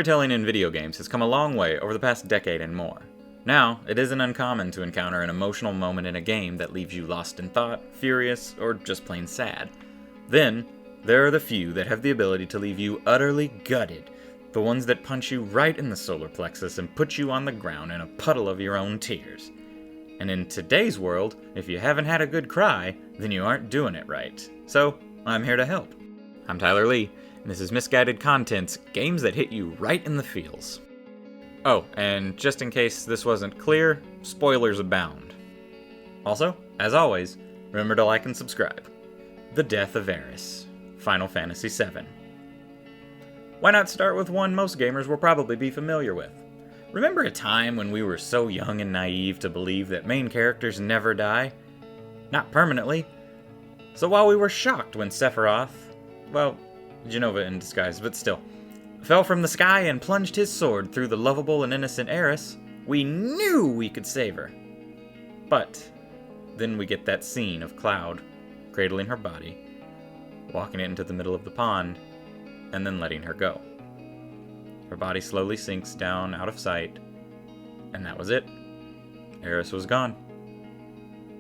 Storytelling in video games has come a long way over the past decade and more. Now, it isn't uncommon to encounter an emotional moment in a game that leaves you lost in thought, furious, or just plain sad. Then, there are the few that have the ability to leave you utterly gutted, the ones that punch you right in the solar plexus and put you on the ground in a puddle of your own tears. And in today's world, if you haven't had a good cry, then you aren't doing it right. So, I'm here to help. I'm Tyler Lee, and this is Misguided Content's Games That Hit You Right in the Feels. Oh, and just in case this wasn't clear, spoilers abound. Also, as always, remember to like and subscribe. The Death of Eris, Final Fantasy VII. Why not start with one most gamers will probably be familiar with? Remember a time when we were so young and naive to believe that main characters never die? Not permanently. So while we were shocked when Sephiroth, well, Jenova in disguise, but still, fell from the sky and plunged his sword through the lovable and innocent Eris, we knew we could save her. But then we get that scene of Cloud cradling her body, walking it into the middle of the pond, and then letting her go. Her body slowly sinks down out of sight, and that was it. Eris was gone.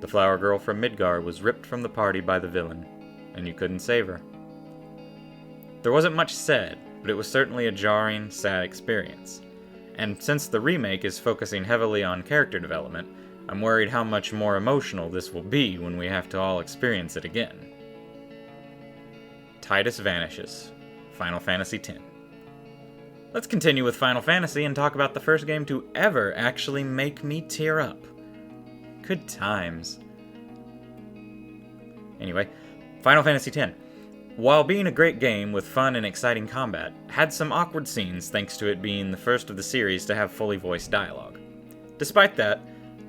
The flower girl from Midgar was ripped from the party by the villain, and you couldn't save her. There wasn't much said, but it was certainly a jarring, sad experience. And since the remake is focusing heavily on character development, I'm worried how much more emotional this will be when we have to all experience it again. Tidus vanishes. Final Fantasy X. Let's continue with Final Fantasy and talk about the first game to ever actually make me tear up. Good times. Anyway, Final Fantasy X. While being a great game with fun and exciting combat, had some awkward scenes thanks to it being the first of the series to have fully voiced dialogue. Despite that,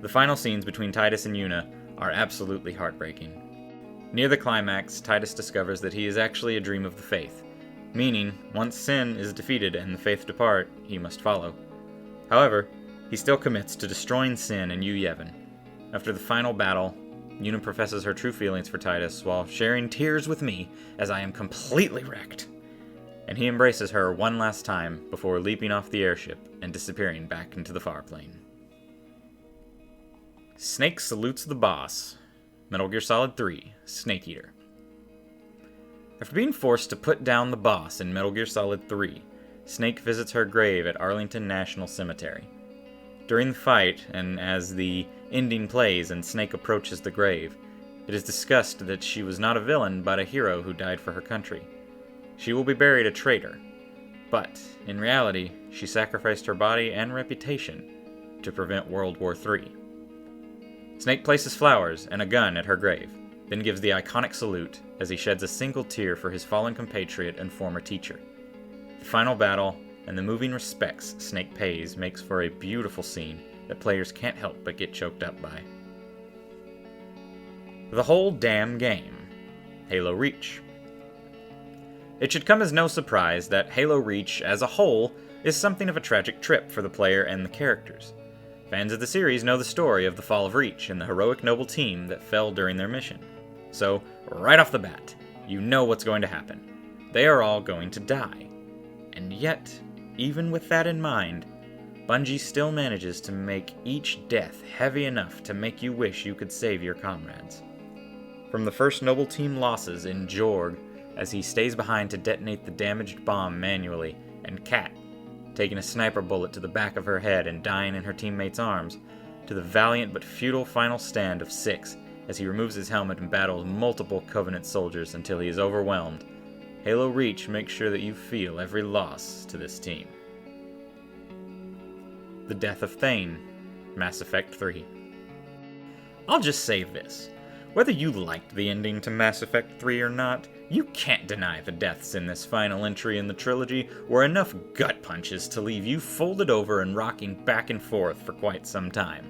the final scenes between Tidus and Yuna are absolutely heartbreaking. Near the climax, Tidus discovers that he is actually a dream of the faith, meaning once sin is defeated and the faith depart, he must follow. However, he still commits to destroying sin and Yu Yevon. After the final battle, Yuna professes her true feelings for Tidus while sharing tears with me as I am completely wrecked. And he embraces her one last time before leaping off the airship and disappearing back into the far plane. Snake salutes the boss. Metal Gear Solid 3, Snake Eater. After being forced to put down the boss in Metal Gear Solid 3, Snake visits her grave at Arlington National Cemetery. During the fight, and as the ending plays and Snake approaches the grave, it is discussed that she was not a villain but a hero who died for her country. She will be buried a traitor, but in reality, she sacrificed her body and reputation to prevent World War III. Snake places flowers and a gun at her grave, then gives the iconic salute as he sheds a single tear for his fallen compatriot and former teacher. The final battle and the moving respects Snake pays makes for a beautiful scene that players can't help but get choked up by. The whole damn game. Halo Reach. It should come as no surprise that Halo Reach as a whole is something of a tragic trip for the player and the characters. Fans of the series know the story of the fall of Reach and the heroic noble team that fell during their mission. So, right off the bat, you know what's going to happen. They are all going to die. And yet, even with that in mind, Bungie still manages to make each death heavy enough to make you wish you could save your comrades. From the first noble team losses in Jorg, as he stays behind to detonate the damaged bomb manually, and Kat, taking a sniper bullet to the back of her head and dying in her teammate's arms, to the valiant but futile final stand of Six as he removes his helmet and battles multiple Covenant soldiers until he is overwhelmed. Halo Reach makes sure that you feel every loss to this team. The Death of Thane, Mass Effect 3. I'll just say this. Whether you liked the ending to Mass Effect 3 or not, you can't deny the deaths in this final entry in the trilogy were enough gut punches to leave you folded over and rocking back and forth for quite some time.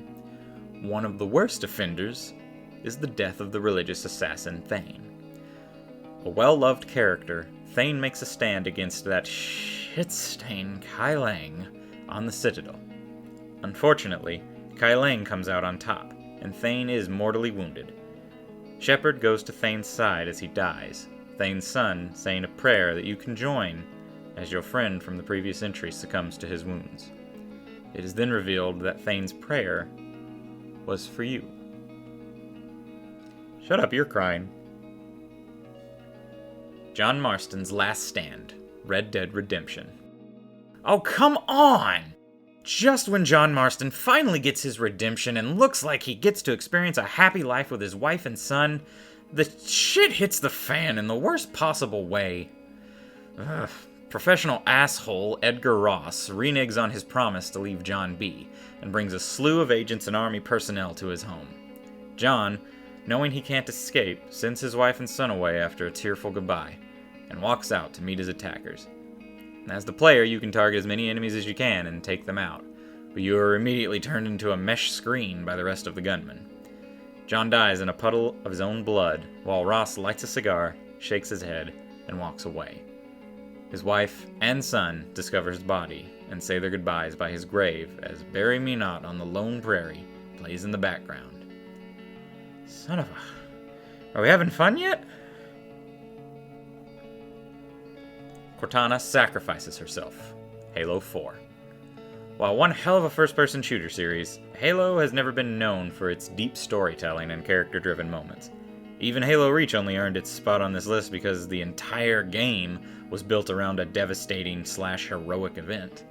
One of the worst offenders is the death of the religious assassin Thane. A well-loved character, Thane makes a stand against that shit-stain Kai Lang on the Citadel. Unfortunately, Kai Lang comes out on top, and Thane is mortally wounded. Shepard goes to Thane's side as he dies, Thane's son saying a prayer that you can join as your friend from the previous entry succumbs to his wounds. It is then revealed that Thane's prayer was for you. Shut up, you're crying. John Marston's Last Stand, Red Dead Redemption. Oh, come on! Just when John Marston finally gets his redemption and looks like he gets to experience a happy life with his wife and son, the shit hits the fan in the worst possible way. Ugh. Professional asshole Edgar Ross reneges on his promise to leave John be, and brings a slew of agents and army personnel to his home. John, knowing he can't escape, sends his wife and son away after a tearful goodbye, and walks out to meet his attackers. As the player, you can target as many enemies as you can and take them out, but you are immediately turned into a mesh screen by the rest of the gunmen. John dies in a puddle of his own blood, while Ross lights a cigar, shakes his head, and walks away. His wife and son discover his body and say their goodbyes by his grave as Bury Me Not on the Lone Prairie plays in the background. Son of a... Are we having fun yet? Cortana sacrifices herself. Halo 4. While one hell of a first-person shooter series, Halo has never been known for its deep storytelling and character-driven moments. Even Halo Reach only earned its spot on this list because the entire game was built around a devastating/heroic event.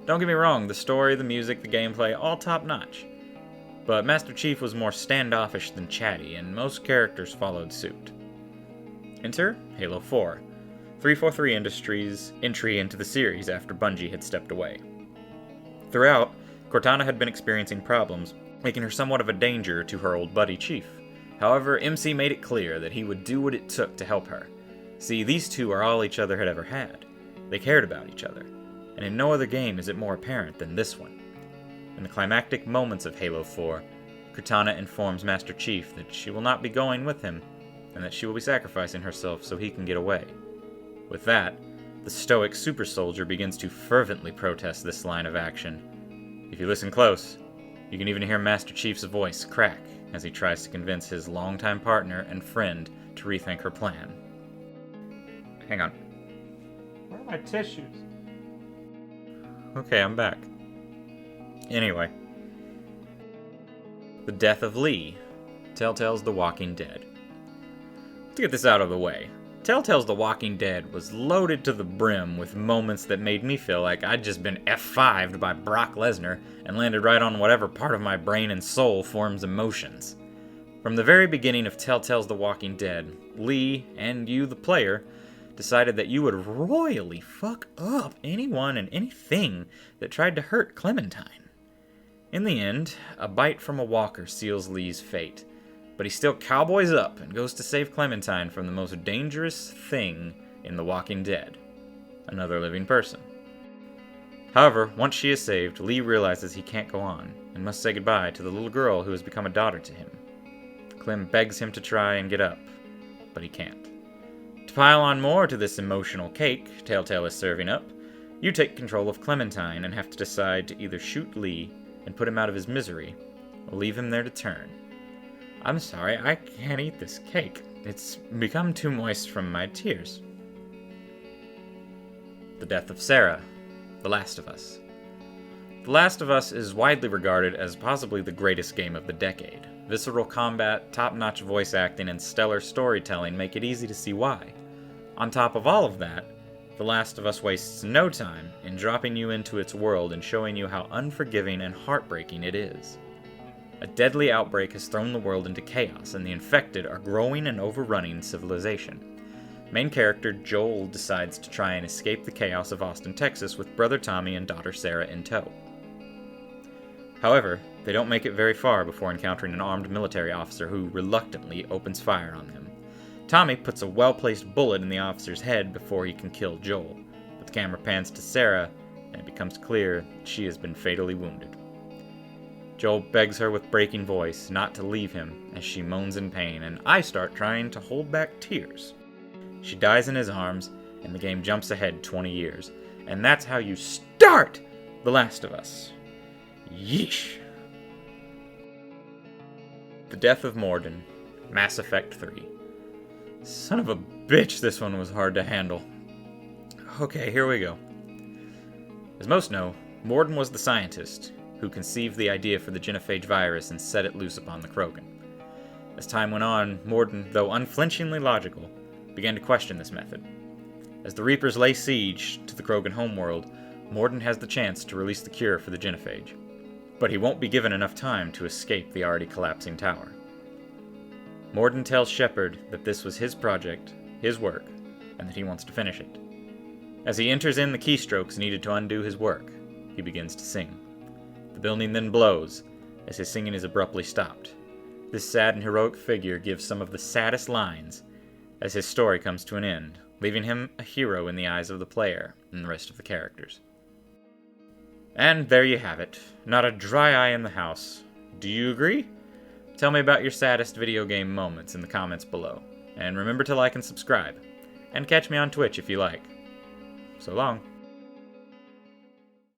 Don't get me wrong, the story, the music, the gameplay, all top-notch. But Master Chief was more standoffish than chatty, and most characters followed suit. Enter Halo 4, 343 Industries' entry into the series after Bungie had stepped away. Throughout, Cortana had been experiencing problems, making her somewhat of a danger to her old buddy Chief. However, MC made it clear that he would do what it took to help her. See, these two are all each other had ever had. They cared about each other, and in no other game is it more apparent than this one. In the climactic moments of Halo 4, Cortana informs Master Chief that she will not be going with him, and that she will be sacrificing herself so he can get away. With that, the stoic super soldier begins to fervently protest this line of action. If you listen close, you can even hear Master Chief's voice crack as he tries to convince his longtime partner and friend to rethink her plan. Hang on. Where are my tissues? Okay, I'm back. Anyway. The death of Lee, Telltale's The Walking Dead. To get this out of the way, Telltale's The Walking Dead was loaded to the brim with moments that made me feel like I'd just been F5'd by Brock Lesnar and landed right on whatever part of my brain and soul forms emotions. From the very beginning of Telltale's The Walking Dead, Lee, and you, the player, decided that you would royally fuck up anyone and anything that tried to hurt Clementine. In the end, a bite from a walker seals Lee's fate, but he still cowboys up and goes to save Clementine from the most dangerous thing in The Walking Dead, another living person. However, once she is saved, Lee realizes he can't go on and must say goodbye to the little girl who has become a daughter to him. Clem begs him to try and get up, but he can't. To pile on more to this emotional cake Telltale is serving up, you take control of Clementine and have to decide to either shoot Lee and put him out of his misery, or leave him there to turn. I'm sorry, I can't eat this cake. It's become too moist from my tears. The death of Sarah, The Last of Us. The Last of Us is widely regarded as possibly the greatest game of the decade. Visceral combat, top-notch voice acting, and stellar storytelling make it easy to see why. On top of all of that, The Last of Us wastes no time in dropping you into its world and showing you how unforgiving and heartbreaking it is. A deadly outbreak has thrown the world into chaos, and the infected are growing and overrunning civilization. Main character Joel decides to try and escape the chaos of Austin, Texas with brother Tommy and daughter Sarah in tow. However, they don't make it very far before encountering an armed military officer who reluctantly opens fire on them. Tommy puts a well-placed bullet in the officer's head before he can kill Joel, but the camera pans to Sarah, and it becomes clear that she has been fatally wounded. Joel begs her with breaking voice not to leave him as she moans in pain, and I start trying to hold back tears. She dies in his arms, and the game jumps ahead 20 years, and that's how you start The Last of Us. Yeesh. The Death of Mordin, Mass Effect 3. Son of a bitch, this one was hard to handle. Okay, here we go. As most know, Morden was the scientist who conceived the idea for the genophage virus and set it loose upon the Krogan. As time went on, Morden, though unflinchingly logical, began to question this method. As the Reapers lay siege to the Krogan homeworld, Morden has the chance to release the cure for the genophage. But he won't be given enough time to escape the already collapsing tower. Morden tells Shepard that this was his project, his work, and that he wants to finish it. As he enters in the keystrokes needed to undo his work, he begins to sing. The building then blows, as his singing is abruptly stopped. This sad and heroic figure gives some of the saddest lines as his story comes to an end, leaving him a hero in the eyes of the player and the rest of the characters. And there you have it. Not a dry eye in the house. Do you agree? Tell me about your saddest video game moments in the comments below. And remember to like and subscribe. And catch me on Twitch if you like. So long.